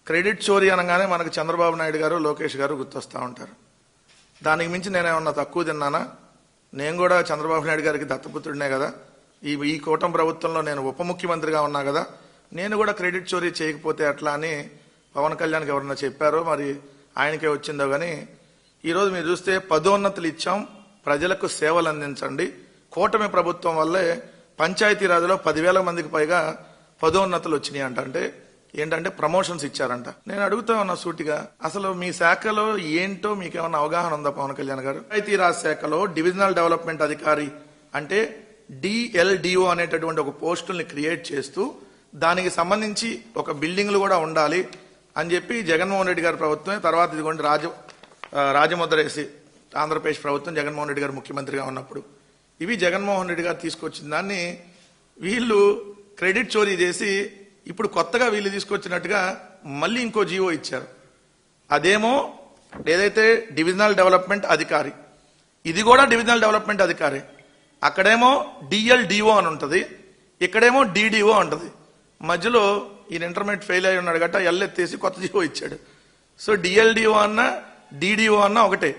Credit చోరీ అనగానే మనకు చంద్రబాబు నాయుడు గారు లోకేష్ గారు గుర్తొస్తూ ఉంటారు. దానికి మించి నేనేమన్నా తక్కువ తిన్నానా? నేను కూడా చంద్రబాబు నాయుడు గారికి దత్తపుత్రుడినే కదా. ఈ కూటమి ప్రభుత్వంలో నేను ఉప ముఖ్యమంత్రిగా ఉన్నా కదా. నేను కూడా క్రెడిట్ చోరీ చేయకపోతే అట్లా అని పవన్ కళ్యాణ్కి ఎవరన్నా చెప్పారో మరి ఆయనకే వచ్చిందో కానీ ఈరోజు మీరు చూస్తే పదోన్నతులు ఇచ్చాం, ప్రజలకు సేవలు అందించండి. కూటమి ప్రభుత్వం వల్లే పంచాయతీరాజ్లో 10,000 మందికి పైగా పదోన్నతులు వచ్చినాయి అంట. అంటే ఏంటంటే ప్రమోషన్స్ ఇచ్చారంట. నేను అడుగుతా ఉన్నా సూటిగా, అసలు మీ శాఖలో ఏంటో మీకేమన్నా అవగాహన ఉందా పవన్ కళ్యాణ్ గారు? పంచాయతీరాజ్ శాఖలో డివిజనల్ డెవలప్మెంట్ అధికారి అంటే DLDO అనేటటువంటి ఒక పోస్టుల్ని క్రియేట్ చేస్తూ దానికి సంబంధించి ఒక బిల్డింగ్లు కూడా ఉండాలి అని చెప్పి జగన్మోహన్ రెడ్డి గారి ప్రభుత్వమే, తర్వాత ఇదిగోండి రాజముద్ర వేసి ఆంధ్రప్రదేశ్ ప్రభుత్వం జగన్మోహన్ రెడ్డి గారు ముఖ్యమంత్రిగా ఉన్నప్పుడు ఇవి జగన్మోహన్ రెడ్డి గారు తీసుకొచ్చిన దాన్ని వీళ్ళు క్రెడిట్ చోరీ చేసి ఇప్పుడు కొత్తగా వీళ్ళు తీసుకొచ్చినట్టుగా మళ్ళీ ఇంకో జీవో ఇచ్చారు. అదేమో ఏదైతే డివిజనల్ డెవలప్మెంట్ అధికారి, ఇది కూడా డివిజనల్ డెవలప్మెంట్ అధికారి. అక్కడేమో DLDO అని ఉంటుంది, ఇక్కడేమో DDO ఉంటుంది. మధ్యలో ఈయన ఇంటర్మీడియట్ ఫెయిల్ అయి ఉన్నాడు గట్ట ఎత్తేసి కొత్త జీవో ఇచ్చాడు. సో DLDO అన్న DDO అన్న ఒకటే.